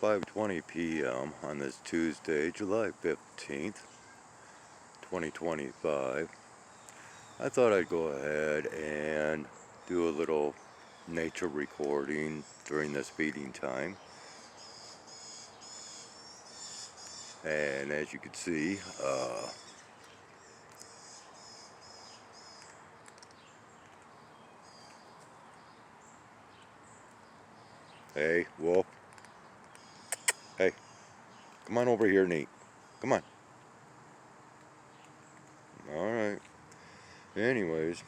5:20 p.m. on this Tuesday, July 15th, 2025. I thought I'd go ahead and do a little nature recording during this feeding time. And as you can see, hey, wolf. Hey, come on over here, Nate. Come on. Alright. Anyways,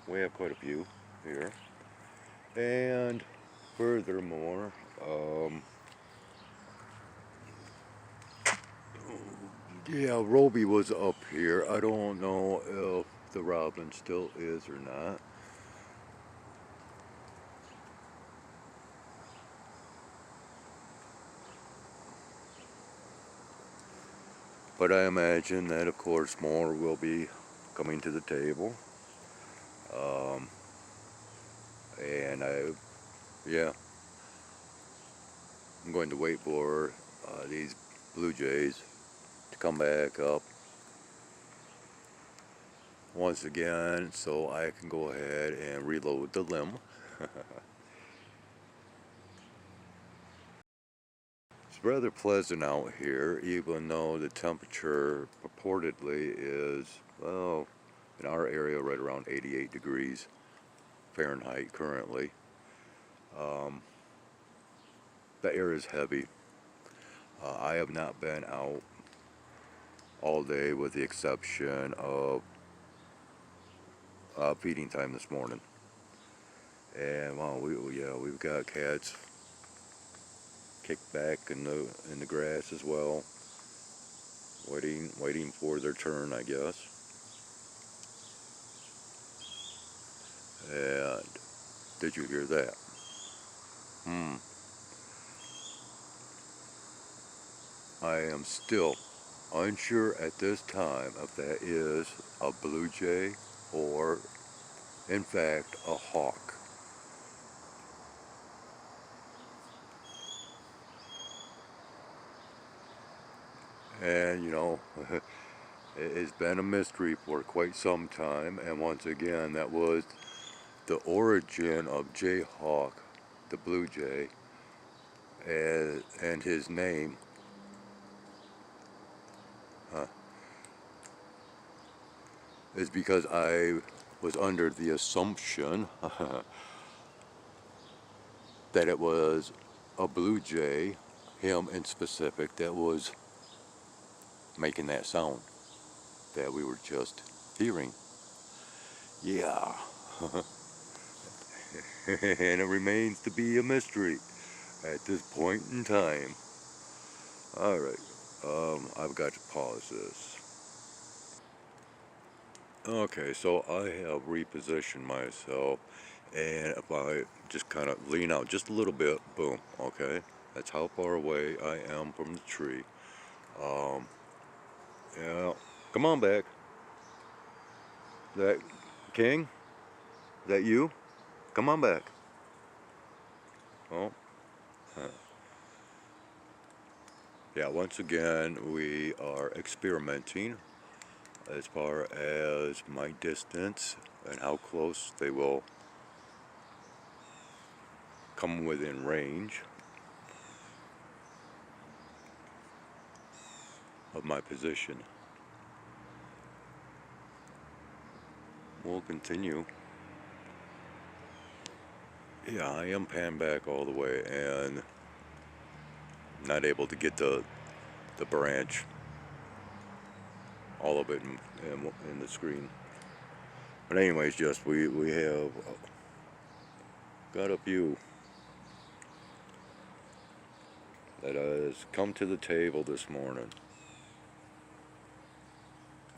we have quite a few here. And furthermore, yeah, Roby was up here. I don't know if the robin still is or not. But I imagine that, of course, more will be coming to the table. And I'm going to wait for these blue jays to come back up once again so I can go ahead and reload the limb. It's rather pleasant out here, even though the temperature purportedly is, well, in our area right around 88 degrees Fahrenheit currently. The air is heavy. I have not been out all day with the exception of feeding time this morning. And well, we've got cats kicked back in the grass as well, waiting for their turn, I guess. And did you hear that? I am still unsure at this time if that is a blue jay or, in fact, a hawk. And, you know, it's been a mystery for quite some time, and once again, that was the origin of Jayhawk, the blue jay, and his name is because I was under the assumption that it was a blue jay, him in specific, that was making that sound that we were just hearing. Yeah. And it remains to be a mystery at this point in time. Alright, I've got to pause this. Okay, so I have repositioned myself, and if I just kind of lean out just a little bit, boom, okay? That's how far away I am from the tree. Yeah, come on back. Is that King? Is that you? Come on back. Oh. Yeah, once again, we are experimenting as far as my distance and how close they will come within range of my position. We'll continue. Yeah, I am panned back all the way and not able to get the branch, all of it in the screen. But anyways, just we have got a few that has come to the table this morning.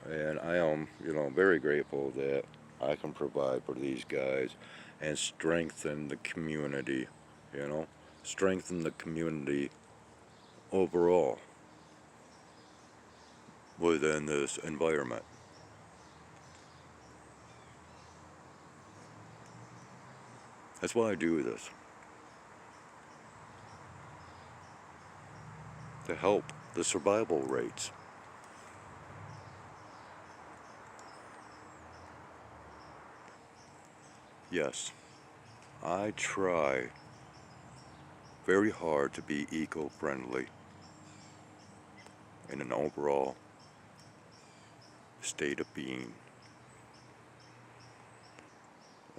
And I am, very grateful that I can provide for these guys and strengthen the community, strengthen the community overall within this environment. That's why I do this. to help the survival rates. Yes, I try very hard to be eco-friendly in an overall state of being.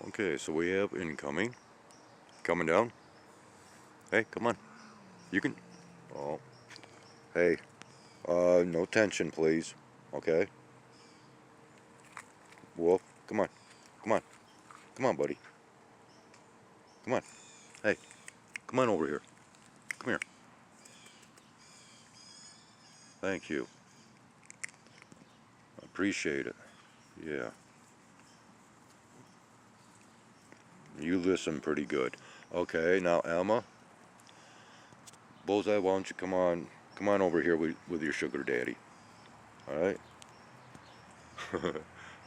Okay, so we have incoming. Coming down. Hey, come on. You can... Oh. Hey. No tension, please. Okay? Wolf, come on. Come on. Come on, buddy. Come on. Hey. Come on over here. Come here. Thank you. Appreciate it. Yeah. You listen pretty good. Okay, now Emma. Bullseye, why don't you come on over here with your sugar daddy. Alright?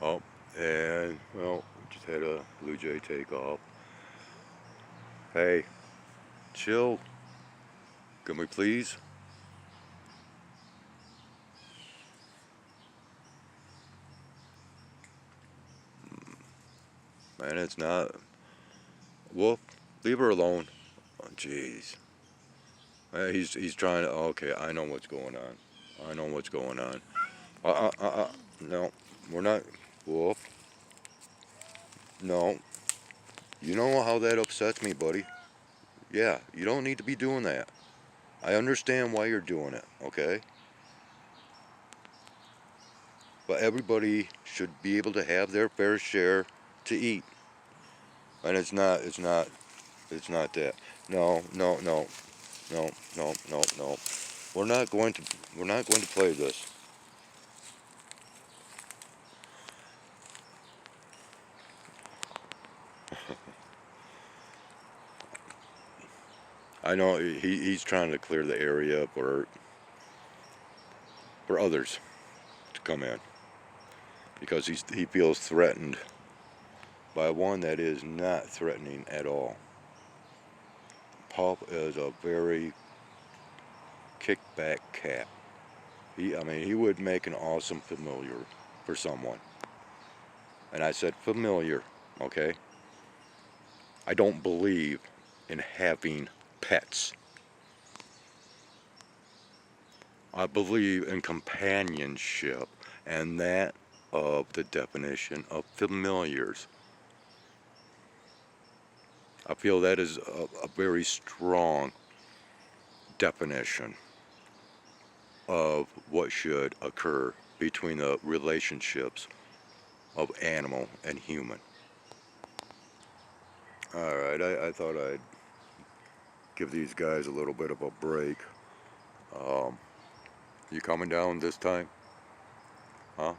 Oh, and, well, we just had a blue jay take off. Hey, chill. Can we please? Man, it's not. Wolf, leave her alone. Oh, jeez. He's trying to. Okay, I know what's going on. I know what's going on. No, we're not. Wolf. No. You know how that upsets me, buddy. Yeah, you don't need to be doing that. I understand why you're doing it, okay? But everybody should be able to have their fair share to eat. And it's not that. No, no, no, no, no, no, no. We're not going to play this. I know he's trying to clear the area for others to come in because he feels threatened by one that is not threatening at all. Pup is a very kickback cat. I mean, he would make an awesome familiar for someone. And I said familiar, okay? I don't believe in having pets. I believe in companionship, and that of the definition of familiars. I feel that is a very strong definition of what should occur between the relationships of animal and human. Alright, I thought I'd give these guys a little bit of a break. You coming down this time? Huh?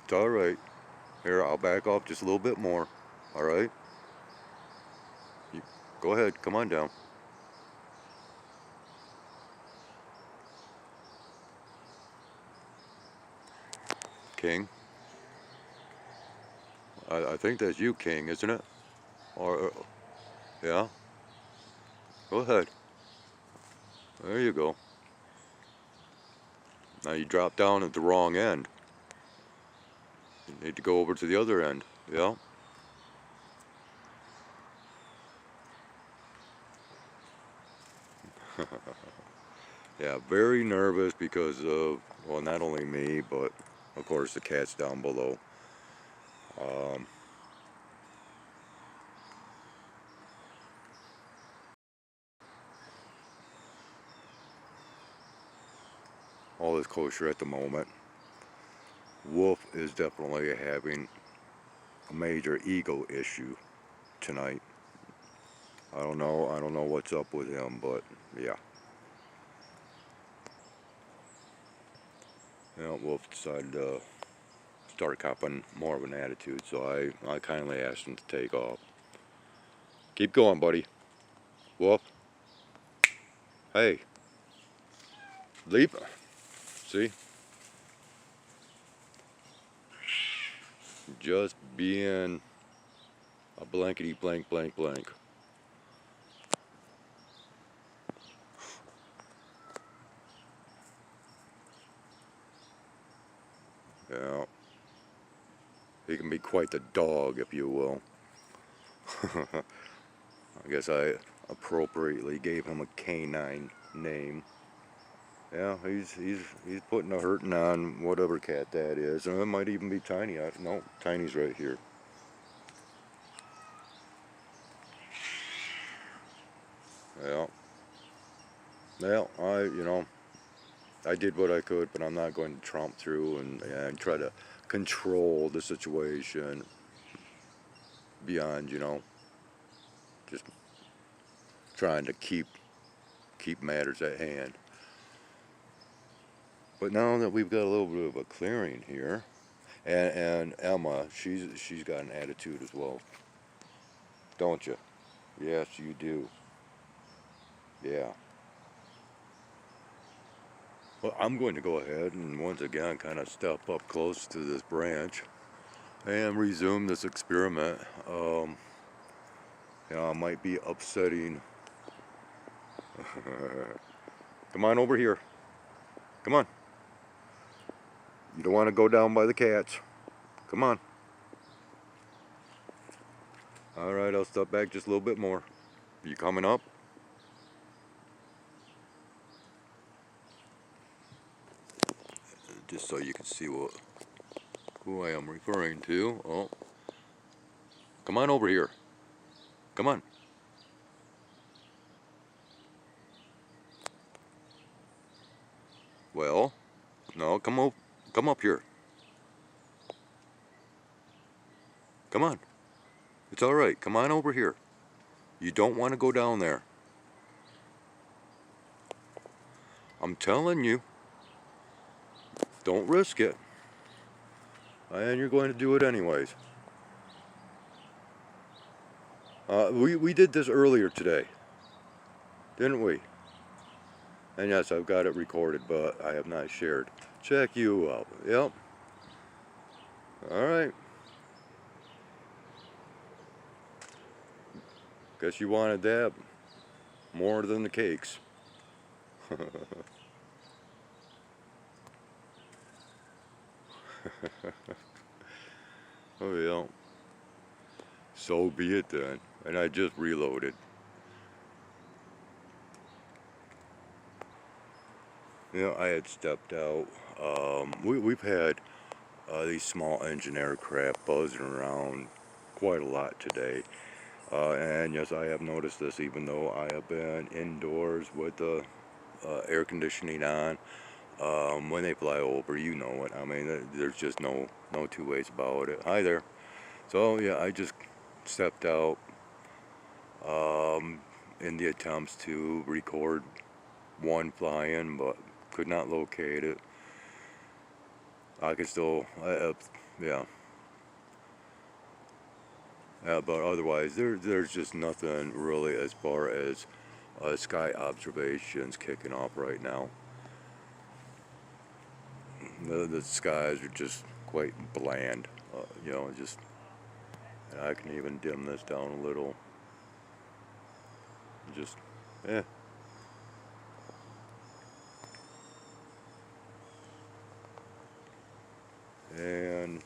It's alright. Here, I'll back off just a little bit more. Alright? Go ahead, come on down. King? I think that's you, King, isn't it? Or, yeah? Go ahead. There you go. Now you drop down at the wrong end. You need to go over to the other end. Yeah? Yeah, very nervous because of, well, not only me, but of course the cats down below. All is kosher at the moment. Wolf is definitely having a major ego issue tonight. I don't know what's up with him, but yeah. Wolf decided to start copping more of an attitude, so I kindly asked him to take off. Keep going, buddy. Wolf. Hey. Leap. See? Just being a blankety blank blank blank. He can be quite the dog, if you will. I guess I appropriately gave him a canine name. Yeah, he's putting a hurting on whatever cat that is, and it might even be Tiny. No, Tiny's right here. Yeah. Well, I did what I could, but I'm not going to tromp through and try to control the situation beyond, just trying to keep matters at hand. But now that we've got a little bit of a clearing here, and Emma, she's got an attitude as well, don't you? Yes, you do. Yeah. Well, I'm going to go ahead and once again kind of step up close to this branch and resume this experiment. I might be upsetting. Come on over here. Come on. You don't want to go down by the cats. Come on. All right, I'll step back just a little bit more. Are you coming up? Just so you can see who I am referring to. Oh, come on over here. Come on. Well, no, come up here. Come on. It's all right. Come on over here. You don't want to go down there. I'm telling you, don't risk it. And you're going to do it anyways. We did this earlier today, didn't we? And yes, I've got it recorded, but I have not shared. Check you out. Yep. All right. Guess you wanted that more than the cakes. Oh yeah. So be it then. And I just reloaded. I had stepped out. We've had these small engine aircraft buzzing around quite a lot today. And yes, I have noticed this even though I have been indoors with the air conditioning on. When they fly over, you know it. I mean, there's just no two ways about it. Hi there. So yeah, I just stepped out in the attempts to record one flying, but could not locate it. I could still, yeah. But otherwise, there's just nothing really as far as sky observations kicking off right now. The skies are just quite bland, just, and I can even dim this down a little. Just, eh. And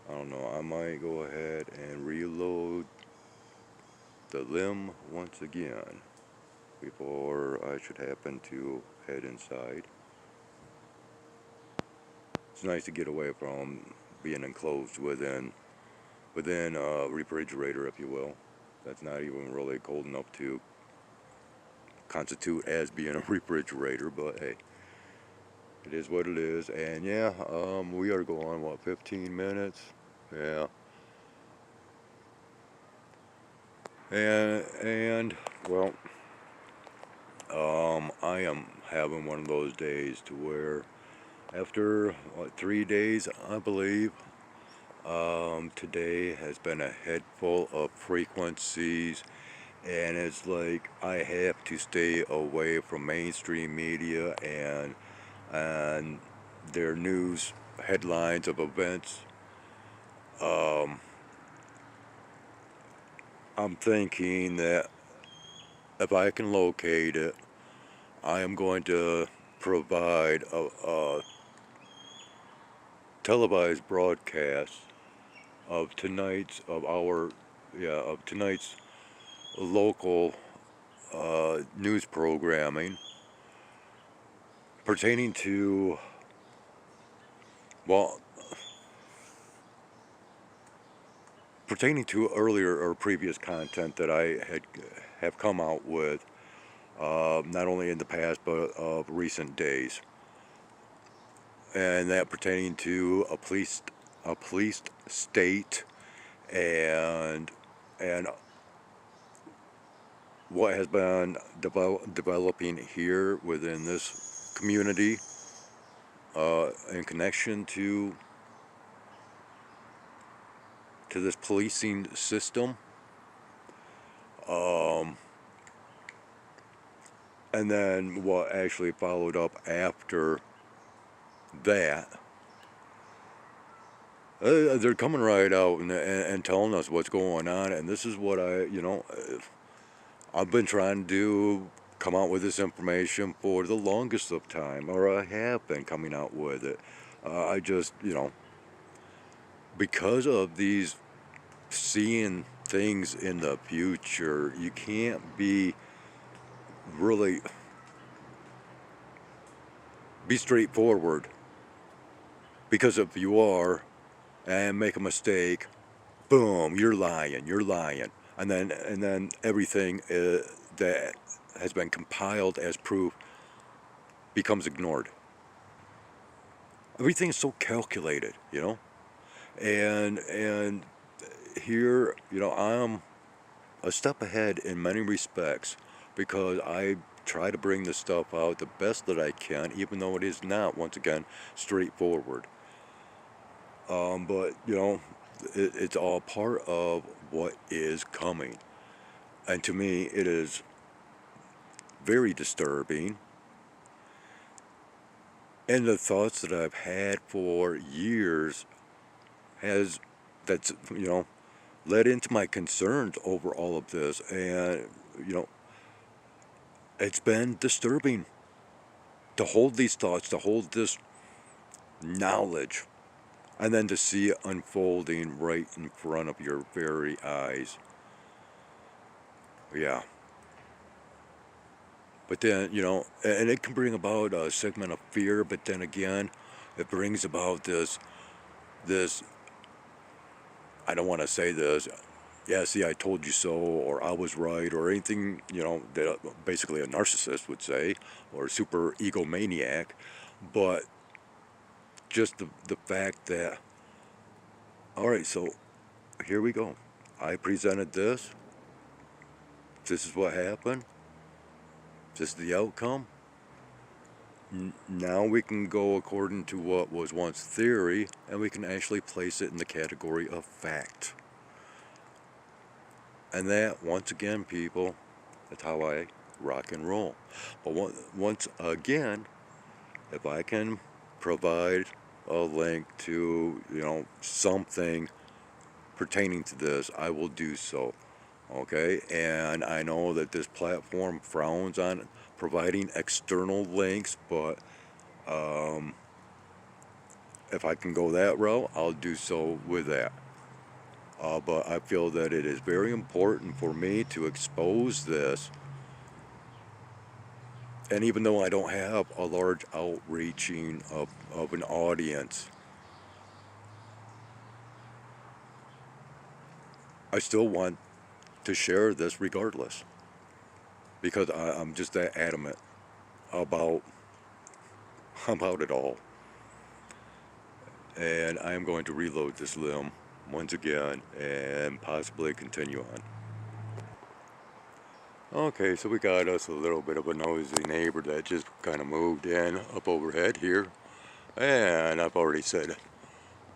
I don't know, I might go ahead and reload the limb once again before I should happen to head inside. It's nice to get away from being enclosed within a refrigerator, if you will. That's not even really cold enough to constitute as being a refrigerator, but hey, it is what it is. And yeah, we are going, what, 15 minutes? Yeah. And well, I am having one of those days to where after, 3 days, I believe, today has been a head full of frequencies, and it's like I have to stay away from mainstream media and their news headlines of events. I'm thinking that if I can locate it, I am going to provide a televised broadcast of tonight's local news programming pertaining to, well, pertaining to earlier or previous content that I have come out with, not only in the past but of recent days, and that pertaining to a police state and what has been developing here within this community in connection to this policing system. And then what actually followed up after that. They're coming right out and telling us what's going on, and this is what I've been trying to do, come out with this information for the longest of time, or I have been coming out with it. I just, because of these seeing things in the future, you can't be really be straightforward, because if you are and make a mistake, boom, you're lying, and then everything that has been compiled as proof becomes ignored. Everything is so calculated, and here, I'm a step ahead in many respects, because I try to bring this stuff out the best that I can, even though it is not, once again, straightforward. But it's all part of what is coming, and to me, it is very disturbing. And the thoughts that I've had for years has that's led into my concerns over all of this, and it's been disturbing to hold these thoughts, to hold this knowledge, and then to see it unfolding right in front of your very eyes. Yeah. But then, and it can bring about a segment of fear, but then again, it brings about this, I don't want to say this, yeah, see, I told you so, or I was right, or anything, that basically a narcissist would say, or a super egomaniac, but just the fact that, all right, so here we go. I presented this. This is what happened. This is the outcome. Now we can go according to what was once theory, and we can actually place it in the category of fact. And that, once again, people, that's how I rock and roll. But once again, if I can provide a link to, something pertaining to this, I will do so. Okay? And I know that this platform frowns on providing external links, but if I can go that route, I'll do so with that. But I feel that it is very important for me to expose this. And even though I don't have a large outreaching of an audience, I still want to share this regardless. Because I'm just that adamant about it all. And I am going to reload this limb once again and possibly continue on. Okay, so we got us a little bit of a nosy neighbor that just kind of moved in up overhead here. And I've already said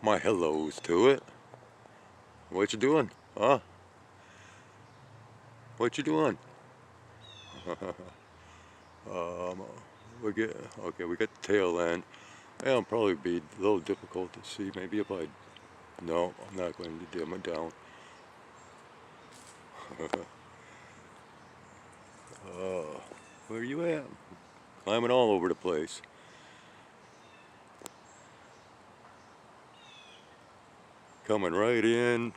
my hellos to it. What you doing? Huh? What you doing? We got the tail end. Yeah, it'll probably be a little difficult to see. Maybe if I... No, I'm not going to dim it down. Where you at? Climbing all over the place. coming right in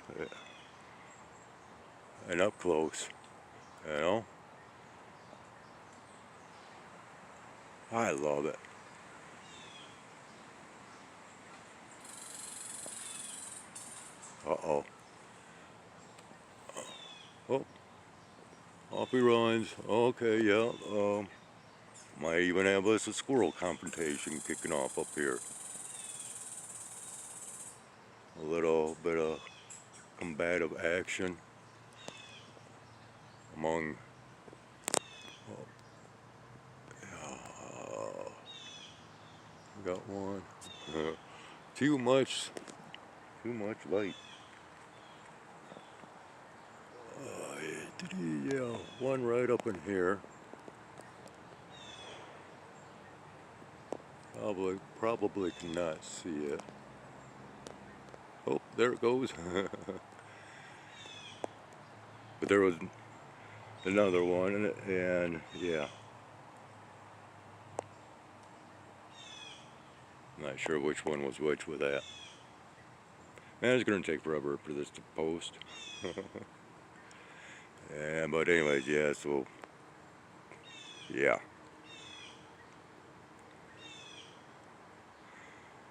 and up close, you know. I love it. Uh-oh. Oh, off he runs. Okay, yeah. Might even have us a squirrel confrontation kicking off up here. A little bit of combative action among got one. too much light. Yeah, one right up in here. Probably cannot see it. Oh, there it goes. But there was another one, and yeah. Not sure which one was which with that. Man, it's gonna take forever for this to post. Yeah, but anyways, yeah, so yeah.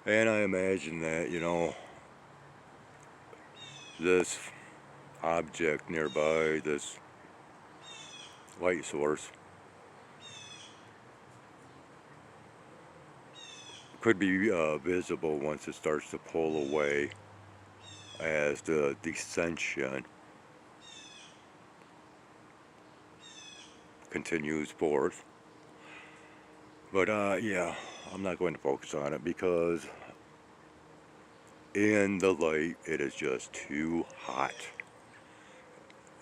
And I imagine that, you know, this object nearby, this light source, could be visible once it starts to pull away as the descension continues forth. But yeah, I'm not going to focus on it because in the light it is just too hot.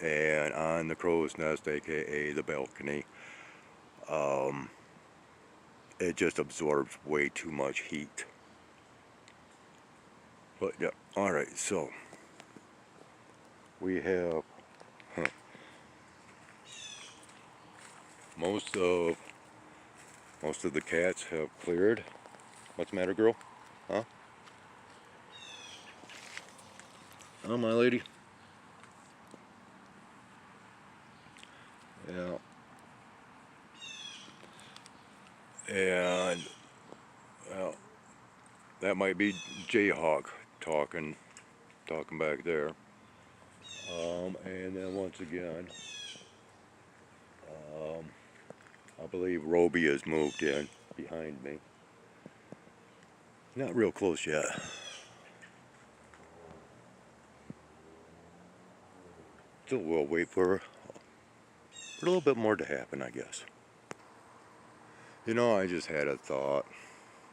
And on the crow's nest, aka the balcony, it just absorbs way too much heat. But yeah, alright, so we have most of the cats have cleared. What's the matter, girl? Huh? Oh, my lady. Yeah. And well, that might be Jayhawk talking back there. And then once again, I believe Roby has moved in behind me. Not real close yet. Still we'll wait for a little bit more to happen, I guess. You know, I just had a thought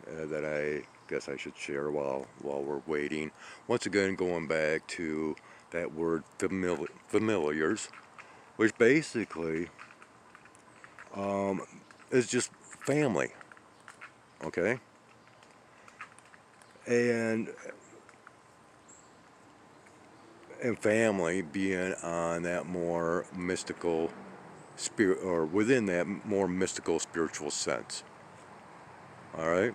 that I guess I should share while we're waiting. Once again, going back to that word familiars, which basically is just family, okay? And family being on that more mystical spirit, or within that more mystical spiritual sense. All right?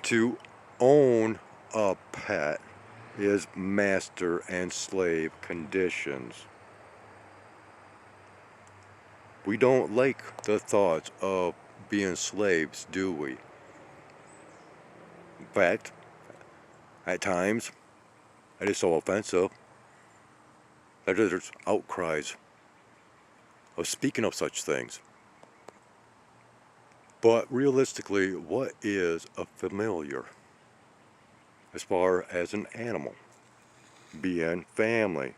To own a pet is master and slave conditions. We don't like the thoughts of being slaves, do we? In fact, at times, it is so offensive that there's outcries of speaking of such things. But realistically, what is a familiar as far as an animal being family?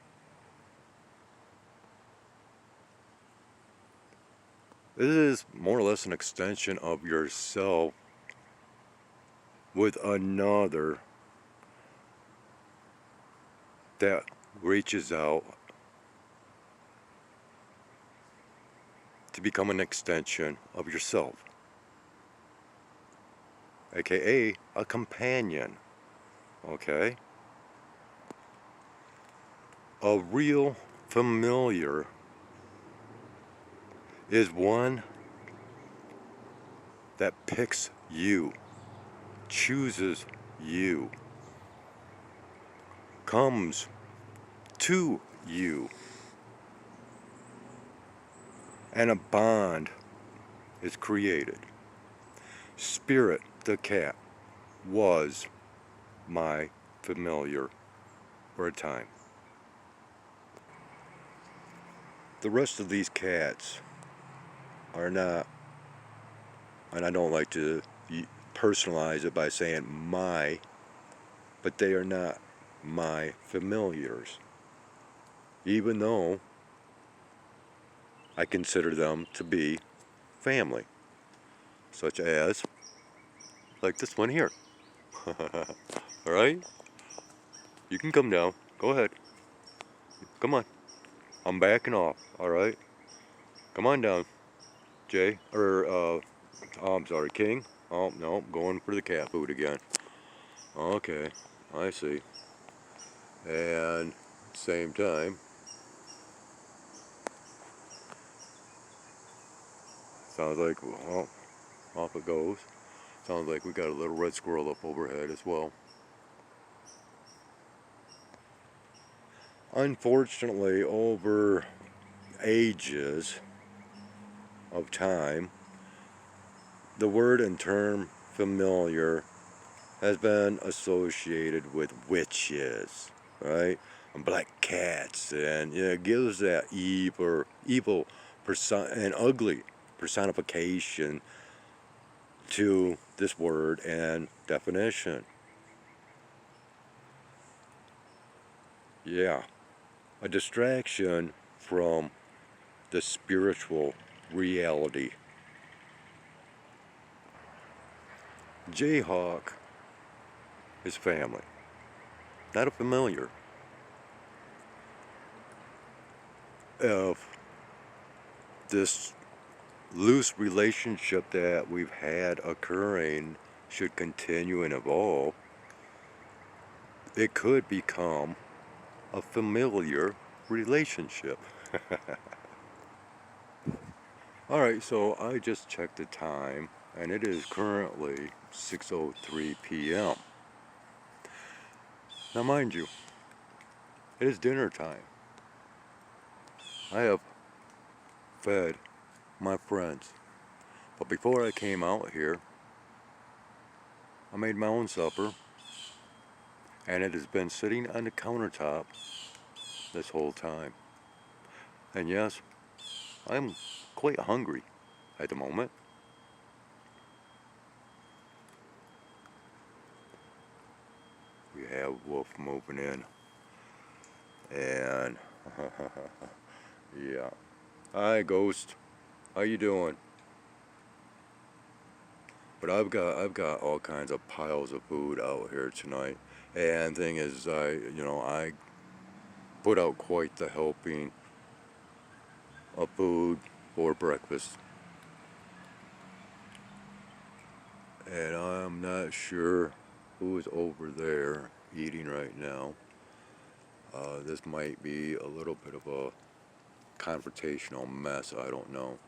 This is more or less an extension of yourself with another that reaches out to become an extension of yourself, aka a companion. Okay? A real familiar is one that picks you, chooses you, comes to you, and a bond is created. Spirit the cat was my familiar for a time. The rest of these cats are not, and I don't like to personalize it by saying my, but they are not my familiars, even though I consider them to be family, such as like this one here. Alright? You can come down. Go ahead. Come on. I'm backing off. Alright? Come on down, Jay. Oh, I'm sorry, King. Oh, no, going for the cat food again. Okay, I see. And same time, sounds like, well, off it goes. Sounds like we got a little red squirrel up overhead as well. Unfortunately, over ages of time, the word and term familiar has been associated with witches, right? And black cats, and it gives that evil and ugly personification to this word and definition. Yeah, a distraction from the spiritual reality. Jayhawk is family, not a familiar. If this loose relationship that we've had occurring should continue and evolve, it could become a familiar relationship. Alright, so I just checked the time, and it is currently 6:03 p.m. Now mind you, it is dinner time. I have fed my friends, but before I came out here, I made my own supper, and it has been sitting on the countertop this whole time. And yes, I'm quite hungry at the moment. We have Wolf moving in, and yeah. Hi, Ghost. How you doing? But I've got all kinds of piles of food out here tonight, and thing is, I put out quite the helping of food for breakfast, and I'm not sure who is over there eating right now. This might be a little bit of a confrontational mess, I don't know.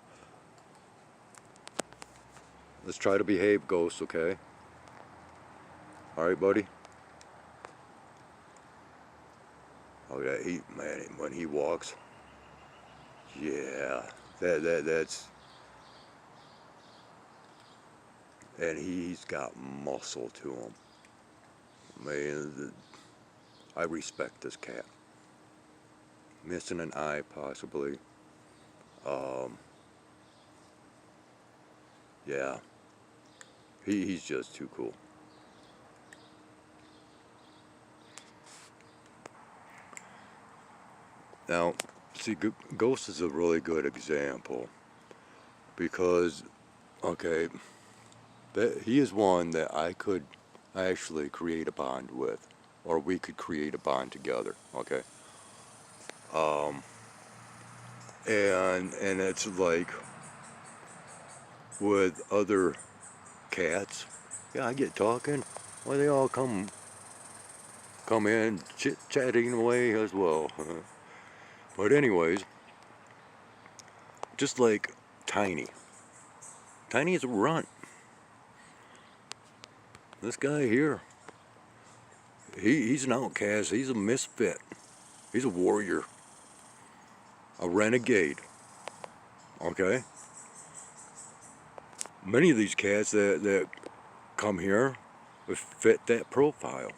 Let's try to behave, Ghost, okay? Alright, buddy? Oh yeah, man, when he walks, yeah, that's, and he's got muscle to him. Man, I respect this cat. Missing an eye, possibly. Um, yeah, he's just too cool. Now, see, Ghost is a really good example because, okay, he is one that I could actually create a bond with, or we could create a bond together, okay? Um, and it's like with other cats, yeah, I get talking, well, they all come in chit-chatting away as well. But anyways, just like Tiny. Tiny is a runt. This guy here He's an outcast. He's a misfit. He's a warrior, a renegade. Okay. Many of these cats that come here fit that profile.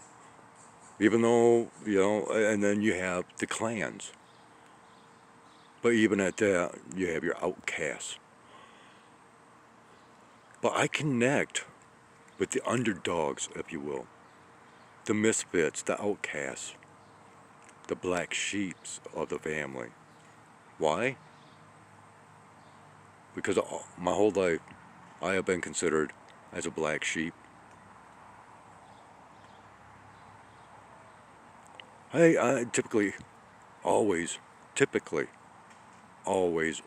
Even though, and then you have the clans. But even at that, you have your outcasts. But I connect with the underdogs, if you will, the misfits, the outcasts, the black sheeps of the family. Why? Because my whole life, I have been considered as a black sheep. I typically, always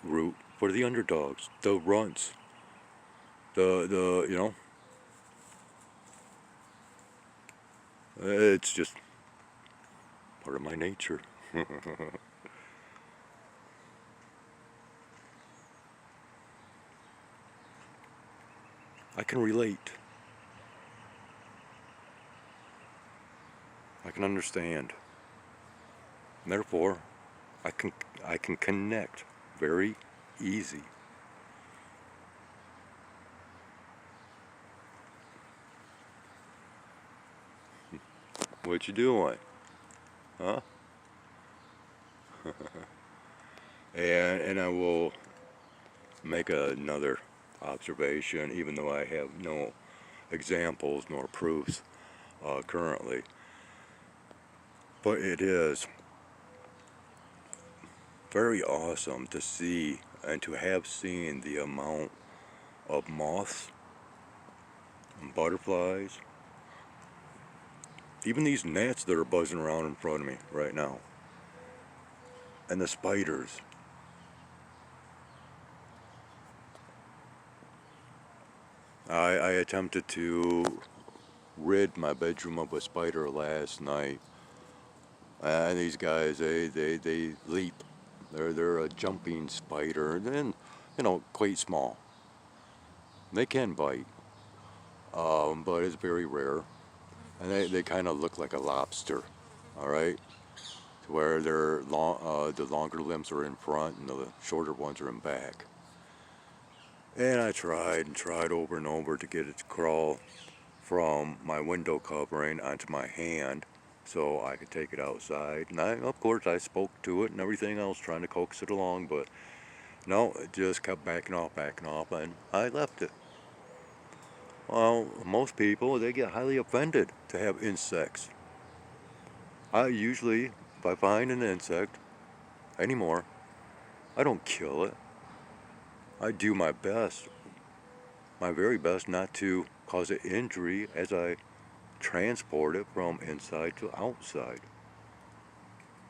root for the underdogs, the runts, the it's just part of my nature. I can relate. I can understand. And therefore, I can connect very easy. What you doing? Huh? And I will make another observation, even though I have no examples nor proofs currently. But it is very awesome to see and to have seen the amount of moths and butterflies, even these gnats that are buzzing around in front of me right now, and the spiders. I attempted to rid my bedroom of a spider last night, and these guys, they leap. They're a jumping spider, and quite small. They can bite, but it's very rare, and they kind of look like a lobster. All right, to where they're the longer limbs are in front and the shorter ones are in back. And I tried and tried over and over to get it to crawl from my window covering onto my hand so I could take it outside. And of course, I spoke to it and everything else, trying to coax it along, but no, it just kept backing off, and I left it. Well, most people, they get highly offended to have insects. I usually, if I find an insect anymore, I don't kill it. I do my best, my very best, not to cause it injury as I transport it from inside to outside.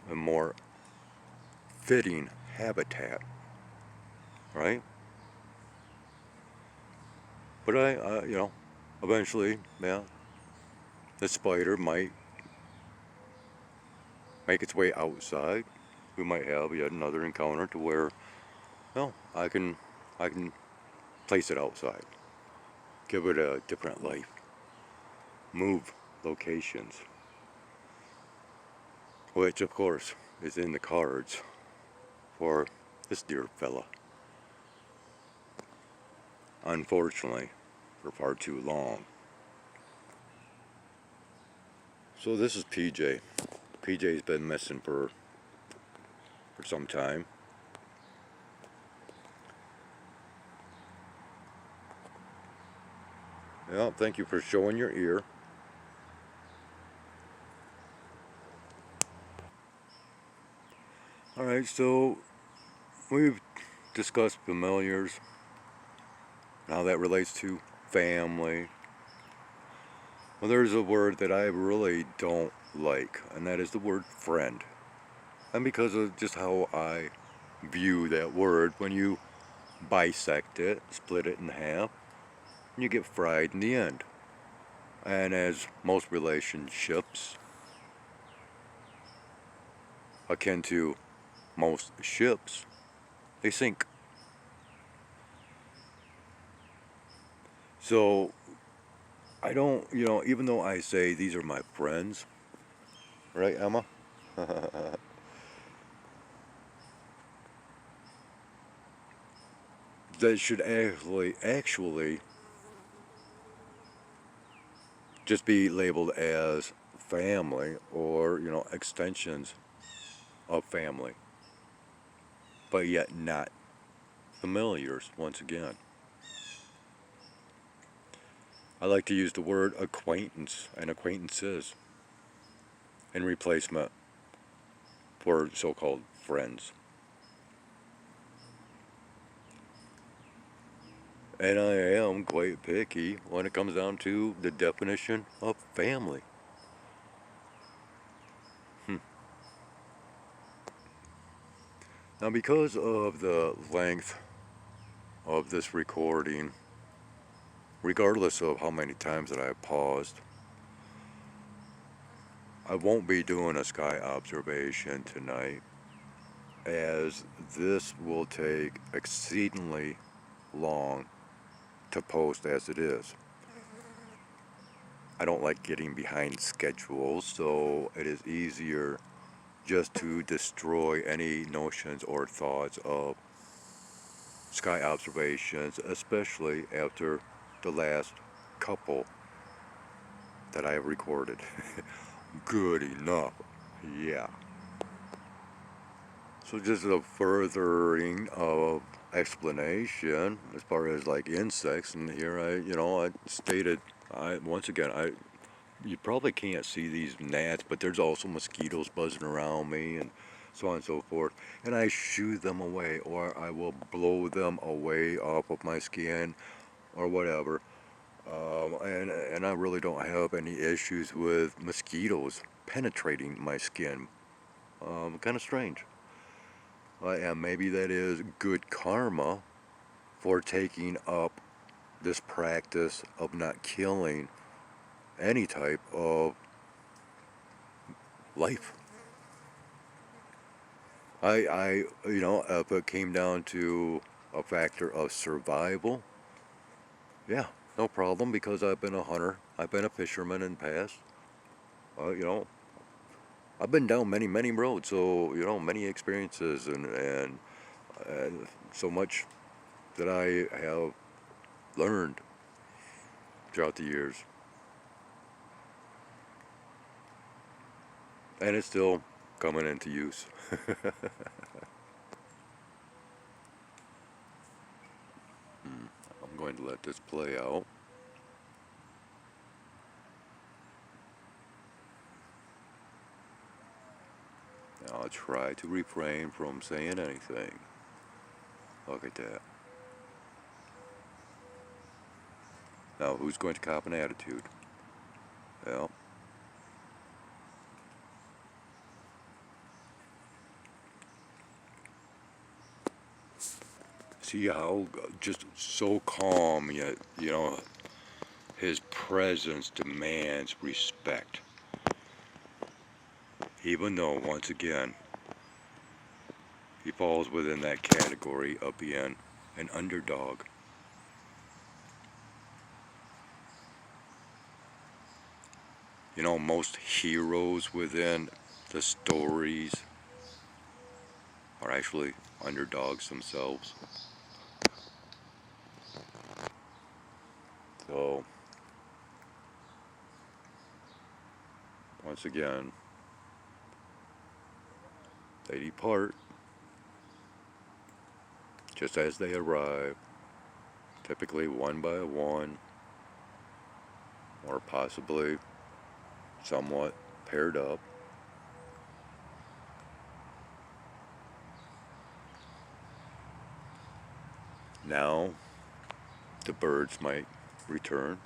A more fitting habitat, right? But eventually, yeah, the spider might make its way outside. We might have yet another encounter to where, well, I can place it outside, give it a different life, move locations, which of course is in the cards for this dear fella. Unfortunately, for far too long. So this is PJ. PJ's been missing for some time. Yeah, thank you for showing your ear. Alright, so we've discussed familiars, how that relates to family. Well, there's a word that I really don't like, and that is the word friend. And because of just how I view that word, when you bisect it, split it in half, you get fried in the end. And as most relationships, akin to most ships, they sink. So I don't, even though I say these are my friends, right, Emma? That should actually just be labeled as family or, extensions of family, but yet not familiars once again. I like to use the word acquaintance and acquaintances in replacement for so-called friends. And I am quite picky when it comes down to the definition of family. Hmm. Now, because of the length of this recording, regardless of how many times that I have paused, I won't be doing a sky observation tonight, as this will take exceedingly long to post as it is. I don't like getting behind schedules, so it is easier just to destroy any notions or thoughts of sky observations, especially after the last couple that I have recorded. Good enough. Yeah. So just a furthering of explanation as far as like insects, and here I stated, once again, you probably can't see these gnats, but there's also mosquitoes buzzing around me and so on and so forth. And I shoo them away, or I will blow them away off of my skin or whatever. And I really don't have any issues with mosquitoes penetrating my skin. Kind of strange. And maybe that is good karma for taking up this practice of not killing any type of life. If it came down to a factor of survival, yeah, no problem, because I've been a hunter, I've been a fisherman in the past. Uh, you know, I've been down many, many roads, so many experiences, and so much that I have learned throughout the years, and it's still coming into use. I'm going to let this play out. I'll try to refrain from saying anything. Look at that. Now, who's going to cop an attitude? Well, see how just so calm, yet, his presence demands respect. Even though, once again, he falls within that category of being an underdog. Most heroes within the stories are actually underdogs themselves. So, once again, they depart just as they arrive, typically one by one, or possibly somewhat paired up. Now, the birds might return.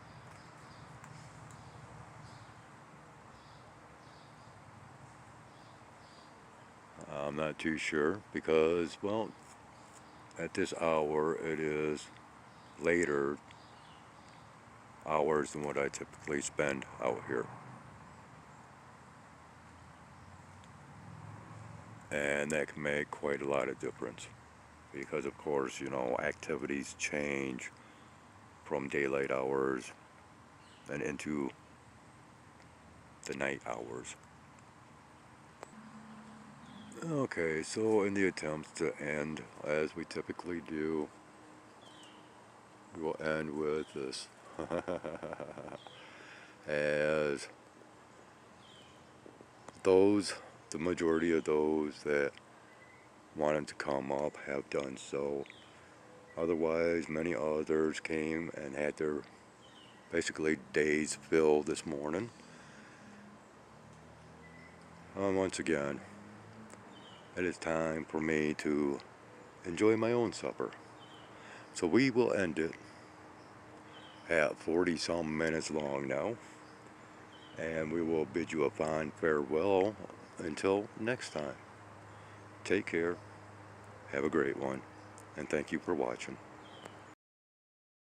I'm not too sure because, well, at this hour it is later hours than what I typically spend out here. And that can make quite a lot of difference because, of course, activities change from daylight hours and into the night hours. Okay, so in the attempts to end, as we typically do, we will end with this. As those, the majority of those that wanted to come up have done so. Otherwise, many others came and had their basically days filled this morning. Once again, it is time for me to enjoy my own supper. So we will end it at 40 some minutes long now. And we will bid you a fine farewell until next time. Take care, have a great one, and thank you for watching.